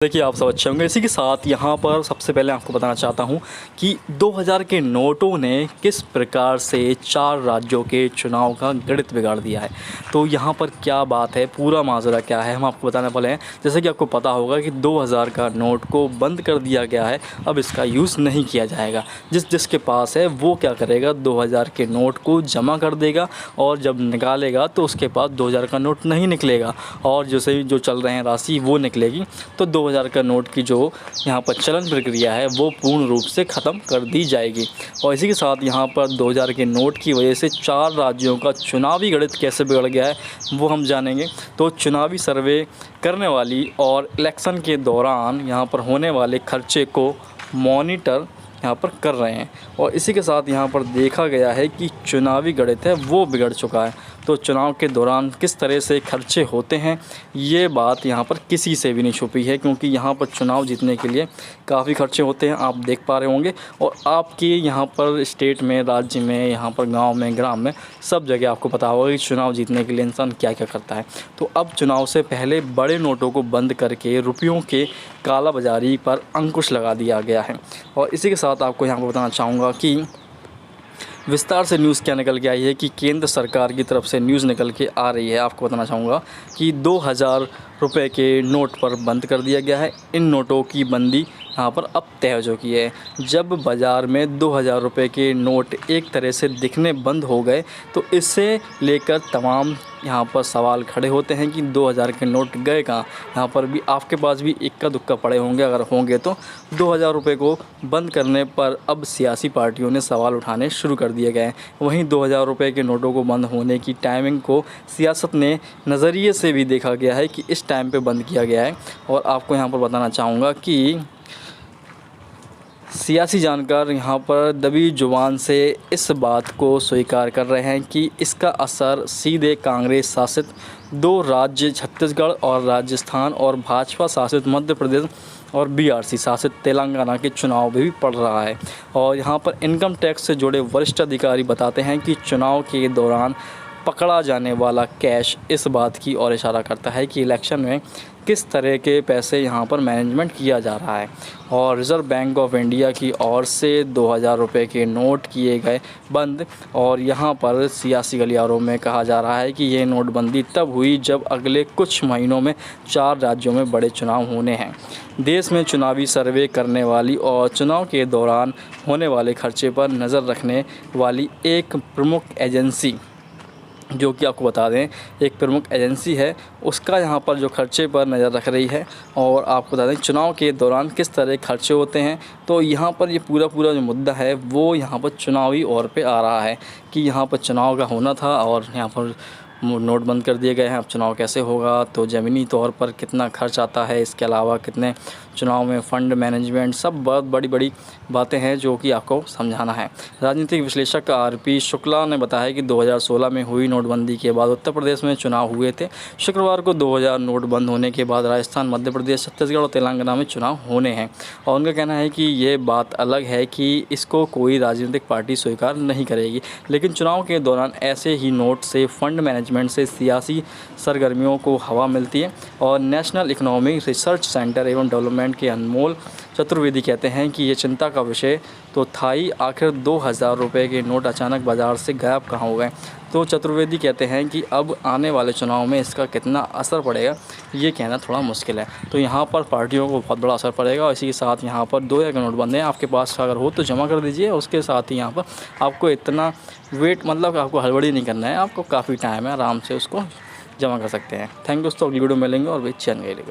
देखिए, आप सब अच्छे होंगे। इसी के साथ यहाँ पर सबसे पहले आपको बताना चाहता हूँ कि 2000 के नोटों ने किस प्रकार से 4 राज्यों के चुनाव का गणित बिगाड़ दिया है। तो यहाँ पर क्या बात है, पूरा माजरा क्या है, हम आपको बताने वाले हैं। जैसे कि आपको पता होगा कि 2000 का नोट को बंद कर दिया गया है, अब इसका यूज़ नहीं किया जाएगा। जिसके पास है वो क्या करेगा, 2000 के नोट को जमा कर देगा और जब निकालेगा तो उसके पास 2000 का नोट नहीं निकलेगा और जैसे जो चल रहे हैं राशि वो निकलेगी। तो 2000 का नोट की जो यहाँ पर चलन प्रक्रिया है वो पूर्ण रूप से ख़त्म कर दी जाएगी। और इसी के साथ यहाँ पर 2000 के नोट की वजह से 4 राज्यों का चुनावी गणित कैसे बिगड़ गया है वो हम जानेंगे। तो चुनावी सर्वे करने वाली और इलेक्शन के दौरान यहाँ पर होने वाले खर्चे को मॉनिटर यहाँ पर कर रहे हैं। और इसी के साथ यहाँ पर देखा गया है कि चुनावी गणित है वो बिगड़ चुका है। तो चुनाव के दौरान किस तरह से खर्चे होते हैं ये बात यहाँ पर किसी से भी नहीं छुपी है, क्योंकि यहाँ पर चुनाव जीतने के लिए काफ़ी खर्चे होते हैं, आप देख पा रहे होंगे। और आपके यहाँ पर स्टेट में, राज्य में, यहाँ पर गांव में, ग्राम में, सब जगह आपको पता होगा कि चुनाव जीतने के लिए इंसान क्या क्या करता है। तो अब चुनाव से पहले बड़े नोटों को बंद करके रुपयों के काला बाजारी पर अंकुश लगा दिया गया है। और इसी के साथ आपको यहाँ पर बताना चाहूँगा कि विस्तार से न्यूज़ क्या निकल के आई है कि केंद्र सरकार की तरफ से न्यूज़ निकल के आ रही है। आपको बताना चाहूँगा कि 2000 रुपये के नोट पर बंद कर दिया गया है। इन नोटों की बंदी यहाँ पर अब तय हो चुकी है। जब बाज़ार में 2000 रुपये के नोट एक तरह से दिखने बंद हो गए तो इससे लेकर तमाम यहाँ पर सवाल खड़े होते हैं कि 2000 के नोट गए कहाँ। यहाँ पर भी आपके पास भी इक्का दुक्का पड़े होंगे, अगर होंगे तो 2000 रुपये को बंद करने पर अब सियासी पार्टियों ने सवाल उठाने शुरू कर दिए गए हैं। वहीं 2000 रुपये के नोटों को बंद होने की टाइमिंग को सियासत ने नज़रिए से भी देखा गया है कि इस टाइम पे बंद किया गया है। और आपको यहाँ पर बताना चाहूँगा कि सियासी जानकार यहाँ पर दबी जुबान से इस बात को स्वीकार कर रहे हैं कि इसका असर सीधे कांग्रेस शासित 2 राज्य छत्तीसगढ़ और राजस्थान और भाजपा शासित मध्य प्रदेश और बीआरसी शासित तेलंगाना के चुनाव में भी पड़ रहा है। और यहाँ पर इनकम टैक्स से जुड़े वरिष्ठ अधिकारी बताते हैं कि चुनाव के दौरान पकड़ा जाने वाला कैश इस बात की ओर इशारा करता है कि इलेक्शन में किस तरह के पैसे यहाँ पर मैनेजमेंट किया जा रहा है। और रिज़र्व बैंक ऑफ इंडिया की ओर से 2000 रुपये के नोट किए गए बंद। और यहाँ पर सियासी गलियारों में कहा जा रहा है कि ये नोटबंदी तब हुई जब अगले कुछ महीनों में 4 राज्यों में बड़े चुनाव होने हैं। देश में चुनावी सर्वे करने वाली और चुनाव के दौरान होने वाले खर्चे पर नज़र रखने वाली एक प्रमुख एजेंसी, जो कि आपको बता दें एक प्रमुख एजेंसी है, उसका यहाँ पर जो खर्चे पर नज़र रख रही है। और आपको बता दें चुनाव के दौरान किस तरह खर्चे होते हैं। तो यहाँ पर ये पूरा जो मुद्दा है वो यहाँ पर चुनावी ओर पे आ रहा है कि यहाँ पर चुनाव का होना था और यहाँ पर नोट बंद कर दिए गए हैं। अब चुनाव कैसे होगा, तो ज़मीनी तौर पर कितना खर्च आता है, इसके अलावा कितने चुनाव में फ़ंड मैनेजमेंट, सब बहुत बड़ी बातें हैं जो कि आपको समझाना है। राजनीतिक विश्लेषक आरपी शुक्ला ने बताया कि 2016 में हुई नोटबंदी के बाद उत्तर प्रदेश में चुनाव हुए थे। शुक्रवार को 2000 नोट बंद होने के बाद राजस्थान, मध्य प्रदेश, छत्तीसगढ़ और तेलंगाना में चुनाव होने हैं। और उनका कहना है कि ये बात अलग है कि इसको कोई राजनीतिक पार्टी स्वीकार नहीं करेगी, लेकिन चुनाव के दौरान ऐसे ही नोट से फ़ंड मैनेजमेंट से सियासी सरगर्मियों को हवा मिलती है। और नेशनल इकोनॉमिक रिसर्च सेंटर एवं डेवलपमेंट के अनमोल चतुर्वेदी कहते हैं कि ये चिंता का विषय तो था ही, आखिर 2000 रुपये के नोट अचानक बाज़ार से गायब कहाँ हो गए। तो चतुर्वेदी कहते हैं कि अब आने वाले चुनाव में इसका कितना असर पड़ेगा ये कहना थोड़ा मुश्किल है। तो यहाँ पर पार्टियों को बहुत बड़ा असर पड़ेगा। और इसी के साथ यहाँ पर 2000 के नोट बंद हैं, आपके पास अगर हो तो जमा कर दीजिए। उसके साथ ही यहाँ पर आपको इतना वेट, मतलब आपको हड़बड़ी नहीं करना है, आपको काफ़ी टाइम है, आराम से उसको जमा कर सकते हैं। थैंक यू दोस्तों, अगली वीडियो मिलेंगे और भी चैनल मिलेगा।